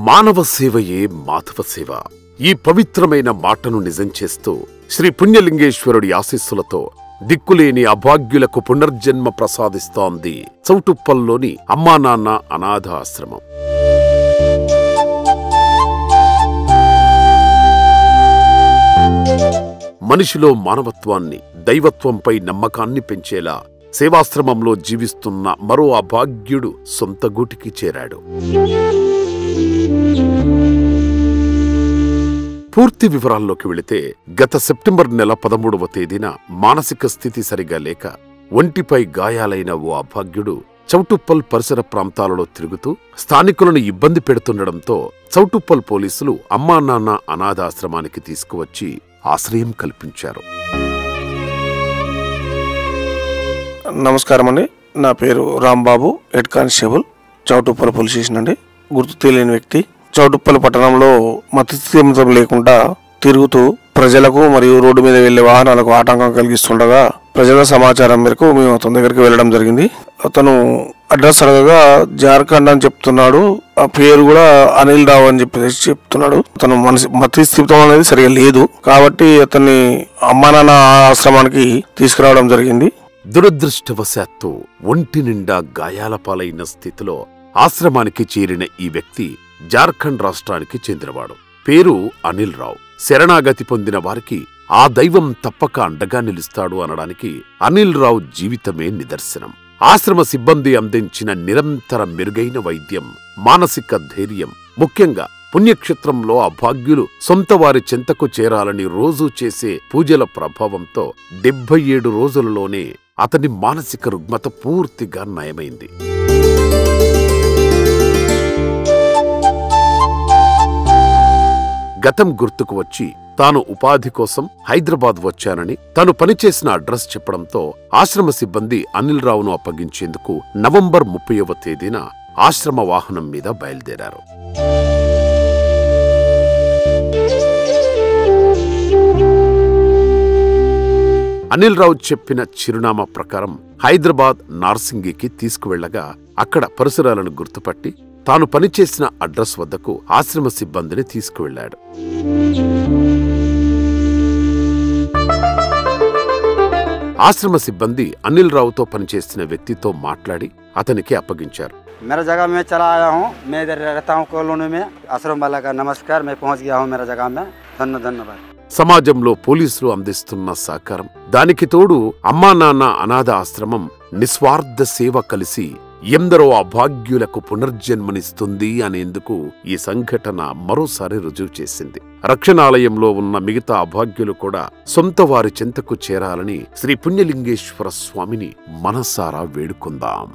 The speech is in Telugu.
మానవ సేవయే మాధవ సేవ. ఈ పవిత్రమైన మాటను నిజం చేస్తూ శ్రీ పుణ్యలింగేశ్వరుడి ఆశీస్సులతో దిక్కులేని అభాగ్యులకు పునర్జన్మ ప్రసాదిస్తోంది చౌటుప్పల్లోని అమ్మా నాన్న అనాథ ఆశ్రమం. మనిషిలో మానవత్వాన్ని, దైవత్వంపై నమ్మకాన్ని పెంచేలా సేవాశ్రమంలో జీవిస్తున్న మరో అభాగ్యుడు సొంత గూటికి చేరాడు. పూర్తి వివరాల్లోకి వెళితే గత సెప్టెంబర్ నెల 13వ తేదీన మానసిక స్థితి సరిగా లేక ఒంటిపై గాయాలైన ఓ అభాగ్యుడు చౌటుప్పల్ పరిసర ప్రాంతాలలో తిరుగుతూ స్థానికులను ఇబ్బంది పెడుతుండడంతో చౌటుప్పల్ పోలీసులు అమ్మా నాన్న అనాథాశ్రమానికి తీసుకువచ్చి ఆశ్రయం కల్పించారు. నమస్కారం అండి. నా పేరు Rambabu, head constable, Choutuppal police station అండి. గుర్తు తెలియని వ్యక్తి చౌటుప్పల్ పట్టణంలో మతిస్థిమితం లేకుండా తిరుగుతూ ప్రజలకు మరియు రోడ్డు మీద వెళ్లే వాహనాలకు ఆటంకం కలిగిస్తుండగా ప్రజల సమాచారం మేరకు మేము అతని దగ్గరికి వెళ్ళడం జరిగింది. అతను అడ్రస్ అడగగా జార్ఖండ్ అని చెప్తున్నాడు. ఆ పేరు కూడా అనిల్ రావు అని చెప్తున్నాడు. అతను మతిస్థిమితం అనేది సరిగా లేదు కాబట్టి అతన్ని అమ్మా నాన్న ఆశ్రమానికి తీసుకురావడం జరిగింది. దురదృష్టవశాత్తు ఒంటి నిండా గాయాల పాలైన స్థితిలో ఆశ్రమానికి చేరిన ఈ వ్యక్తి జార్ఖండ్ రాష్ట్రానికి చెందినవాడు. పేరు అనిల్ రావు. శరణాగతి పొందిన వారికి ఆ దైవం తప్పక అండగా నిలుస్తాడు అనడానికి అనిల్ రావు జీవితమే నిదర్శనం. ఆశ్రమ సిబ్బంది అందించిన నిరంతర మెరుగైన వైద్యం, మానసిక ధైర్యం, ముఖ్యంగా పుణ్యక్షేత్రంలో అభాగ్యులు సొంత వారి చెంతకు చేరాలని రోజూ చేసే పూజల ప్రభావంతో 77 రోజులలోనే అతని మానసిక రుగ్మత పూర్తిగా నయమైంది. గతం గుర్తుకు వచ్చి తాను ఉపాధి కోసం హైదరాబాద్ వచ్చానని తాను పనిచేసిన అడ్రస్ చెప్పడంతో ఆశ్రమ సిబ్బంది అనిల్ రావును అప్పగించేందుకు నవంబర్ 30వ తేదీన ఆశ్రమ వాహనం మీద బయలుదేరారు. అనిల్ రావు చెప్పిన చిరునామా ప్రకారం హైదరాబాద్ నార్సింగికి తీసుకువెళ్లగా అక్కడ పరిసరాలను గుర్తుపట్టి తాను పనిచేసిన అడ్రస్ వద్దకు ఆశ్రమ సిబ్బందిని తీసుకువెళ్లాడు. ఆశ్రమ సిబ్బంది అనిల్ రావుతో పనిచేసిన వ్యక్తితో మాట్లాడి అతనికి అప్పగించారు. मेरा जगह में चला आया हूँ, मैं इधर रहता हूँ कॉलोनी में. आश्रम वाला का नमस्कार, मैं पहुँच गया हूँ मेरा जगह में. धन्यवाद. సమాజంలో పోలీసులు అందిస్తున్న సహకారం, దానికి తోడు అమ్మా నాన్న అనాథ ఆశ్రమం నిస్వార్థ సేవ కలిసి ఎందరో అభాగ్యులకు పునర్జన్మనిస్తుంది అనేందుకు ఈ సంఘటన మరోసారి రుజువు చేసింది. రక్షణాలయంలో ఉన్న మిగతా అభాగ్యులు కూడా సొంత వారి చెంతకు చేరాలని శ్రీ పుణ్యలింగేశ్వర స్వామిని మనసారా వేడుకుందాం.